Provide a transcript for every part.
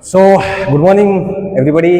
सो good morning everybody,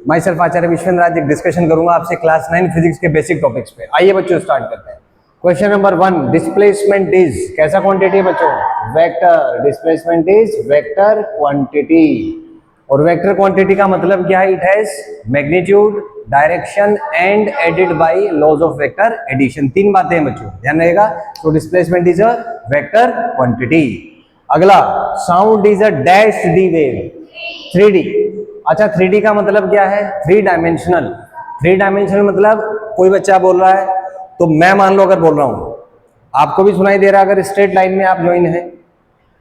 myself Acharya Vishvendra. आज एक discussion करूंगा आपसे क्लास 9 फिजिक्स के बेसिक टॉपिक्स पे। आइए बच्चों स्टार्ट करते हैं। क्वेश्चन नंबर 1, डिस्प्लेसमेंट इज कैसा क्वांटिटी है बच्चों? Vector. Displacement is vector quantity. और वेक्टर क्वांटिटी का मतलब क्या है? It has magnitude, direction and added by laws of vector addition. तीन बातें हैं बच्चों, ध्यान रहेगा। तो displacement is a vector quantity. अगला, sound is a dash D wave. 3D। अच्छा, 3D का मतलब क्या है? Three dimensional. थ्री डायमेंशनल मतलब कोई बच्चा बोल रहा है तो मैं मान लो अगर बोल रहा हूं, आपको भी सुनाई दे रहा है अगर स्ट्रेट लाइन में आप ज्वाइन है।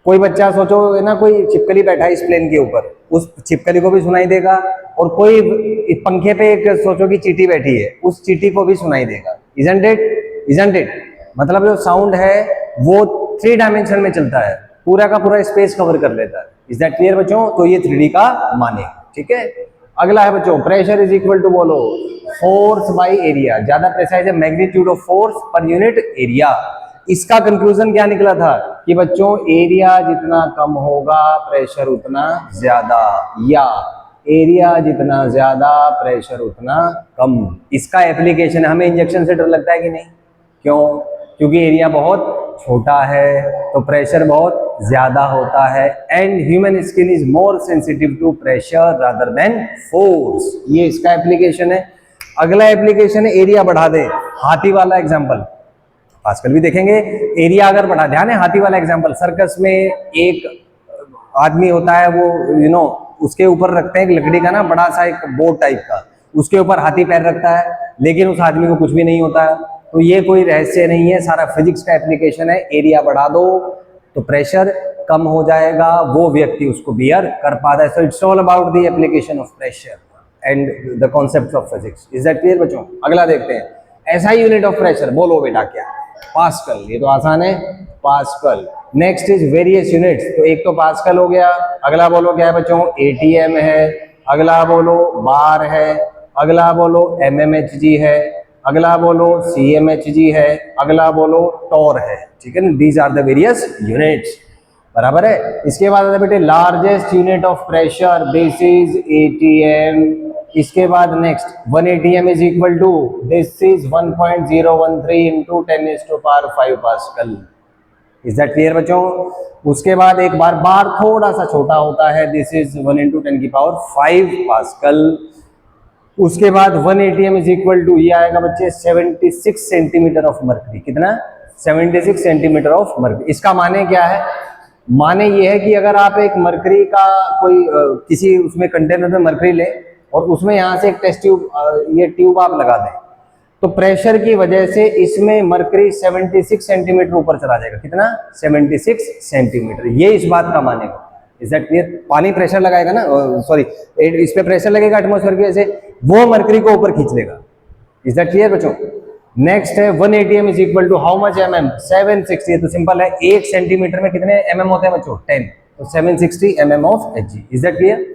कोई बच्चा सोचो है ना, कोई छिपकली बैठा है इस प्लेन के ऊपर, उस छिपकली को भी सुनाई देगा। और कोई पंखे पे एक सोचो कि चींटी बैठी है, उस चींटी को भी सुनाई देगा। Isn't it? Isn't it? मतलब जो साउंड है वो थ्री डायमेंशन में चलता है, पूरा का पूरा स्पेस कवर कर लेता है। इज दैट क्लियर बच्चों? तो ये 3D का माने, ठीक है। अगला है बच्चों, प्रेशर इज इक्वल टू, बोलो, फोर्स बाय एरिया। ज्यादा प्रेसाइज है magnitude of force per unit area. इसका कंक्लूजन क्या निकला था कि बच्चों एरिया जितना कम होगा प्रेशर उतना ज्यादा, या एरिया जितना ज्यादा प्रेशर उतना कम। इसका एप्लीकेशन है। हमें इंजेक्शन से डर लगता है कि नहीं? क्यों? क्योंकि एरिया बहुत छोटा है तो प्रेशर बहुत ज्यादा होता है। And human skin is more sensitive to pressure rather than force. ये इसका एप्लीकेशन है। अगला एप्लीकेशन है एरिया बढ़ा दे। हाथी वाला एग्जांपल आजकल भी देखेंगे। एरिया अगर बढ़ा, ध्यान है, हाथी वाला एग्जांपल। सर्कस में एक आदमी होता है, वो उसके ऊपर रखते हैं एक लकड़ी का ना बड़ा सा एक बोर्ड टाइप का, उसके ऊपर हाथी पैर रखता है, लेकिन उस आदमी को कुछ भी नहीं होता है। तो ये कोई रहस्य नहीं है, सारा फिजिक्स का एप्लीकेशन है। एरिया बढ़ा दो तो प्रेशर कम हो जाएगा, वो व्यक्ति उसको बियर कर पाता है। So it's all about the application of pressure and the concept of physics. Is that clear बच्चों? अगला देखते हैं, ऐसा यूनिट ऑफ प्रेशर, बोलो बेटा क्या? पास्कल। ये तो आसान है, pascal. Next is various units. तो एक तो पास्कल हो गया। अगला बोलो क्या है बच्चों? एटीएम है। अगला बोलो बार है। अगला बोलो एमएमएचजी है। अगला बोलो सीएमएचजी है। अगला बोलो टॉर है। ठीक है ना? These are the various units, बराबर है। इसके बाद है बेटे largest unit of pressure, this is ATM. इसके बाद next 1 ATM is equal to, this is 1.013 into 10⁵ pascal. Is that clear बच्चों? उसके बाद एक बार थोड़ा सा छोटा होता है, दिस इज 1 इंटू 10⁵ पास्कल। उसके बाद 1 ATM इज इक्वल टू, ये आएगा बच्चे 76 सेंटीमीटर ऑफ मर्करी। कितना? 76 सेंटीमीटर ऑफ मर्करी। इसका माने क्या है? माने ये है कि अगर आप एक मर्करी का कोई किसी उसमें कंटेनर में मर्करी ले और उसमें यहाँ से एक टेस्ट ट्यूब, ये ट्यूब आप लगा दें, तो प्रेशर की वजह से इसमें मर्करी 76 सेंटीमीटर ऊपर चला जाएगा। कितना? 76 सेंटीमीटर। ये इस बात का मानेगा। Is that clear? पानी प्रेशर लगाएगा ना, सॉरी, इस पे प्रेशर लगेगा एटमॉस्फेयर की वजह से, वो मर्करी को ऊपर खींच लेगा। इज दैट क्लियर बच्चों? नेक्स्ट है 1 ATM is equal to how much mm? 760। तो सिंपल है, 1 सेंटीमीटर में कितने mm होते हैं बच्चों? 10। तो 760 mm of Hg। Is that clear?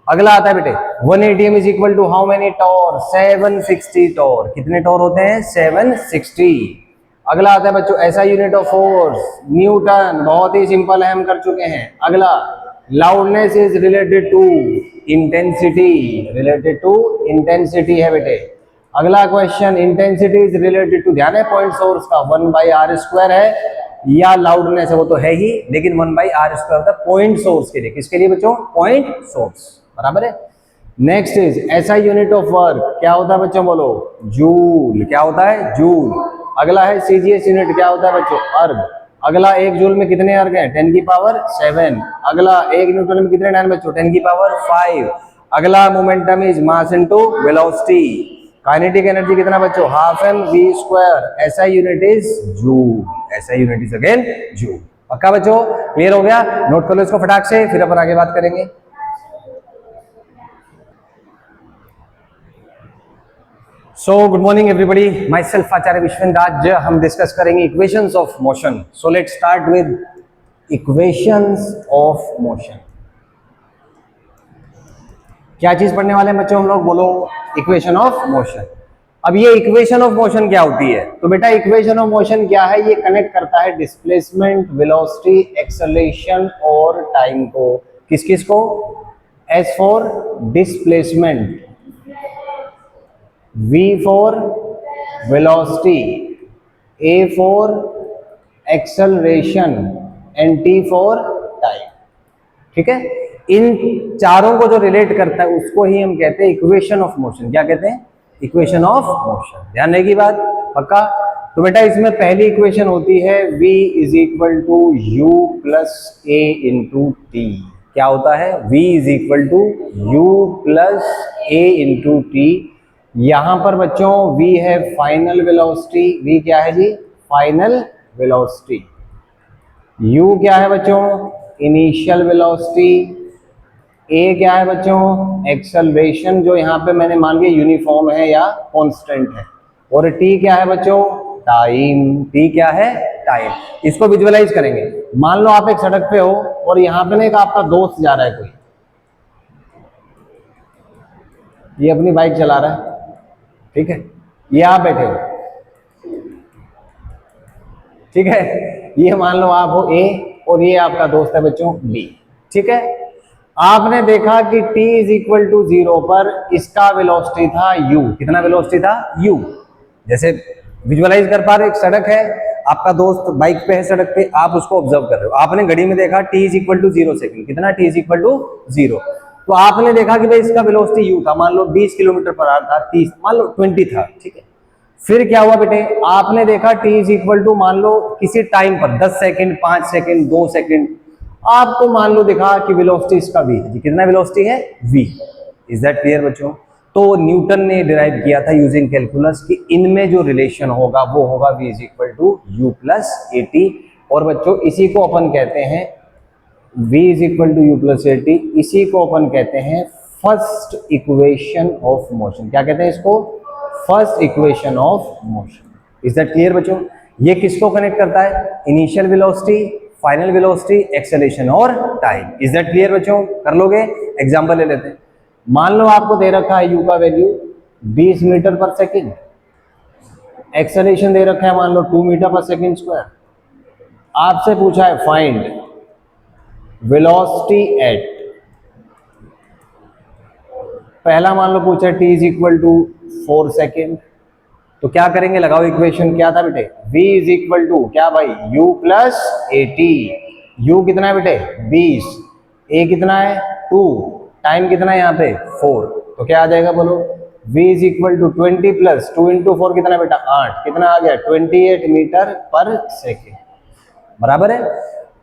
अगला आता है बेटे 1 ATM is equal to how many torr? 760 torr. कितने टॉर होते हैं? 760। अगला आता है बच्चों ऐसा यूनिट ऑफ फोर्स, न्यूटन। बहुत ही सिंपल है, हम कर चुके हैं। अगला loudness is related to intensity. Related to intensity है बेटे। अगला question, intensity is related to, ध्यान है, पॉइंट सोर्स का 1/r² है, या लाउडनेस है वो तो है ही, लेकिन 1/r² होता है पॉइंट सोर्स के लिए। किसके लिए बच्चों? पॉइंट सोर्स, बराबर है। नेक्स्ट इज ऐसा यूनिट ऑफ वर्क, क्या होता है बच्चों? बोलो, जूल। क्या होता है? जूल। अगला है सीजीएस यूनिट, क्या होता है बच्चों? अर्ग। अगला 1 जूल में कितने अर्ग हैं? 10⁷। अगला 1 न्यूटन में कितने डायन बच्चों? 10⁵। अगला momentum is mass into velocity. Kinetic energy कितना बच्चों? ½ mv²। ऐसा यूनिट इज जूल। ऐसा यूनिट इज अगेन जूल। पक्का बच्चों? क्लियर हो गया? नोट कर लो इसको फटाक से, फिर अपन आगे बात करेंगे। So good morning everybody, myself Acharya Vishvendra. आज हम डिस्कस करेंगे equations of motion. So let's start with equations of motion. क्या चीज पढ़ने वाले हैं बच्चों हम लोग? बोलो, इक्वेशन ऑफ मोशन। अब ये इक्वेशन ऑफ मोशन क्या होती है? तो बेटा इक्वेशन ऑफ मोशन क्या है? ये कनेक्ट करता है डिस्प्लेसमेंट, वेलोसिटी, एक्सेलरेशन और टाइम को। किस किस को? S for displacement, V for velocity, A for acceleration and T for time। ठीक है, इन चारों को जो रिलेट करता है उसको ही हम कहते हैं इक्वेशन ऑफ मोशन। क्या कहते हैं? Equation of motion. ध्यान रहेगी बात, पक्का? तो बेटा इसमें पहली इक्वेशन होती है V is equal to u plus a into t. क्या होता है? V is equal to u plus a into t. यहां पर बच्चों v है फाइनल वेलोसिटी। v क्या है जी? Final velocity. u क्या है बच्चों? Initial velocity. a क्या है बच्चों? एक्सेलरेशन, जो यहां पे मैंने मान लिया यूनिफॉर्म है या कांस्टेंट है। और t क्या है बच्चों? टाइम। t क्या है? टाइम। इसको विजुअलाइज करेंगे। मान लो आप एक सड़क पे हो और यहां पे ना एक आपका दोस्त जा रहा है, कोई ये अपनी बाइक चला रहा है, ठीक है, ये आप बैठे हो, ठीक है, ये मान लो आप हो ए और ये आपका दोस्त है बच्चों बी। ठीक है, आपने देखा कि t इज इक्वल टू 0 पर इसका वेलोसिटी था u। कितना वेलोसिटी था? u। जैसे विजुअलाइज कर पा रहे, एक सड़क है, आपका दोस्त बाइक पे है सड़क पे, आप उसको ऑब्जर्व कर रहे हो, आपने घड़ी में देखा t is equal to 0 second. कितना? t is equal to 0। तो आपने देखा कि भाई इसका वेलोसिटी u था, मान लो 20 किलोमीटर पर आवर था, 30 मान लो 20 था, ठीक है। फिर क्या हुआ बेटे? आपने देखा t इज इक्वल टू मान लो किसी टाइम पर 10 सेकंड, 5 सेकंड, 2 सेकंड, आपको मान लो दिखा कि वेलोसिटी इसका v है। कितना वेलोसिटी है? v। इज दैट क्लियर बच्चों? तो न्यूटन ने डिराइव किया था यूजिंग कैलकुलस कि इनमें जो रिलेशन होगा वो होगा v is equal to u plus a t. और बच्चों इसी को अपन कहते हैं v is equal to u plus a t, इसी को अपन कहते हैं फर्स्ट इक्वेशन ऑफ मोशन। क्या कहते हैं इसको? First equation of motion. Is that clear बच्चों? ये किसको कनेक्ट करता है? Initial velocity, final velocity, acceleration और टाइम। इज दैट क्लियर बच्चों? कर लोगे? एग्जांपल ले लेते हैं। मान लो आपको दे रखा है u का वैल्यू 20 मीटर पर सेकंड, एक्सेलरेशन दे रखा है मान लो 2 मीटर पर सेकंड स्क्वायर। आपसे पूछा है फाइंड वेलोसिटी एट, पहला मान लो पूछा t is equal to 4 second. तो क्या करेंगे? लगाओ इक्वेशन। क्या था बेटे? v इज इक्वल टू क्या भाई? u plus a t. u कितना है बेटे? 20, a कितना है? 2, टाइम कितना है यहाँ पे? 4। तो क्या आ जाएगा बोलो? v is equal to 20 plus 2 into 4 कितना बेटा? 8। कितना आ गया? 28 मीटर पर सेकेंड। बराबर है।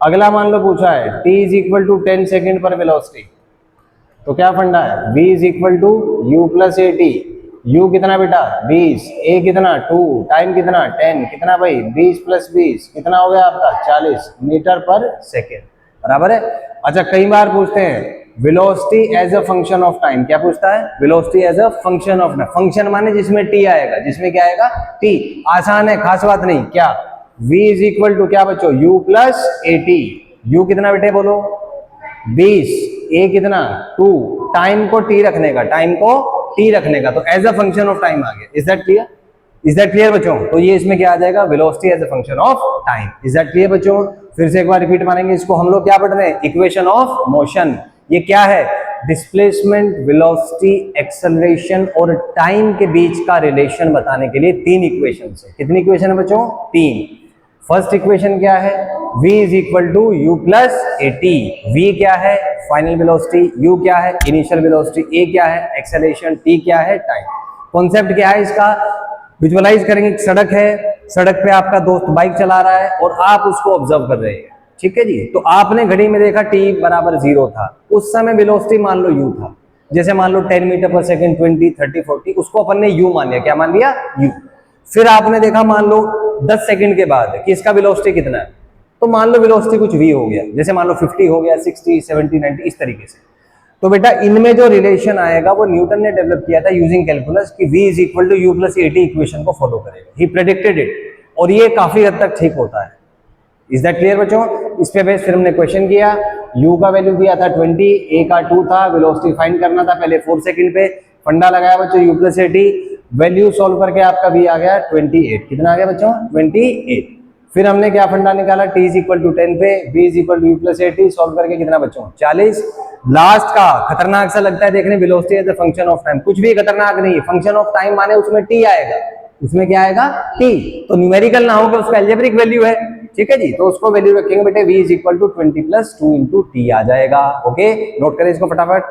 अगला मान लो पूछा है t is equal to 10 second पर वेलोसिटी। तो क्या फंडा है? v is equal to u plus a t. u कितना बेटा? 20, a कितना? 2, टाइम कितना? 10, कितना भाई? 20 प्लस 20 कितना हो गया आपका? 40 मीटर पर सेकेंड। बराबर है। अच्छा, कई बार पूछते हैं velocity as a function of time. क्या पूछता है? Velocity as a function of time. Function माने जिसमें t आएगा, जिसमें क्या आएगा? t। आसान है, खास बात नहीं। क्या? v इज इक्वल टू क्या बच्चों? u plus a t. u कितना बेटे बोलो? 20, a कितना? 2, टाइम को t रखने का, टाइम को t रखने का, तो as a function of time आ गया। Is that clear? Is that clear बच्चों? तो ये इसमें क्या आ जाएगा? Velocity as a function of time. Is that clear बच्चों? फिर से एक बार रिपीट मारेंगे इसको। हम लोग क्या पढ़ रहे हैं? Equation of motion. ये क्या है? डिस्प्लेसमेंट, वेलोसिटी, एक्सेलरेशन और टाइम के बीच का रिलेशन बताने के लिए 3 इक्वेशन है। कितनी इक्वेशन है बच्चों? 3। फर्स्ट इक्वेशन क्या है? v is equal to u plus a t. v क्या है? Final velocity. u क्या है? Initial velocity. a क्या है? एक्सेलरेशन। t क्या है? टाइम। कॉन्सेप्ट क्या है इसका? विजुअलाइज करेंगे। सड़क है, सड़क पे आपका दोस्त बाइक चला रहा है और आप उसको ऑब्जर्व कर रहे हैं, ठीक है जी। तो आपने घड़ी में देखा t बराबर 0 था, उस समय वेलोसिटी मान लो u था। जैसे मान लो 10 मीटर पर सेकंड, 20, 30, 40, उसको अपन ने u मान लिया। क्या मान लिया? u। फिर आपने देखा मान लो 10 सेकंड के बाद कि इसका वेलोसिटी कितना है, तो मान लो वेलोसिटी कुछ v हो गया, जैसे मान लो 50 हो गया, 60, 70, 90, इस तरीके से। तो बेटा इनमें जो रिलेशन आएगा वो न्यूटन ने डेवलप किया था यूजिंग कैलकुलस कि v is equal to u plus a t equation को फॉलो करेगा। ही प्रेडिक्टेड इट, और ये काफी हद तक ठीक होता है। इज दैट क्लियर बच्चों? इस पे बेस फिर हमने क्वेश्चन किया। u का वैल्यू दिया था 20, a का 2 था, वेलोसिटी फाइंड करना था पहले 4 सेकंड पे। फंडा लगाया बच्चों u plus a T, value solve करके आपका v आ गया 28। कितना आ गया बच्चों? 28। फिर हमने क्या फंडा निकाला, t इज इक्वल टू 10 पे, b is equal to u plus at, solve करके कितना बच्चों 40। लास्ट का खतरनाक सा लगता है देखने, velocity as a function of time, कुछ भी खतरनाक नहीं है, फंक्शन ऑफ टाइम माने उसमें t आएगा, उसमें क्या आएगा t, तो न्यूमेरिकल ना होगा, उसका अलजेब्रिक वैल्यू है, ठीक है जी, तो उसको वैल्यू रखेंगे बेटे, v is equal to 20 plus 2 into T आ जाएगा। ओके, नोट करें इसको फटाफट।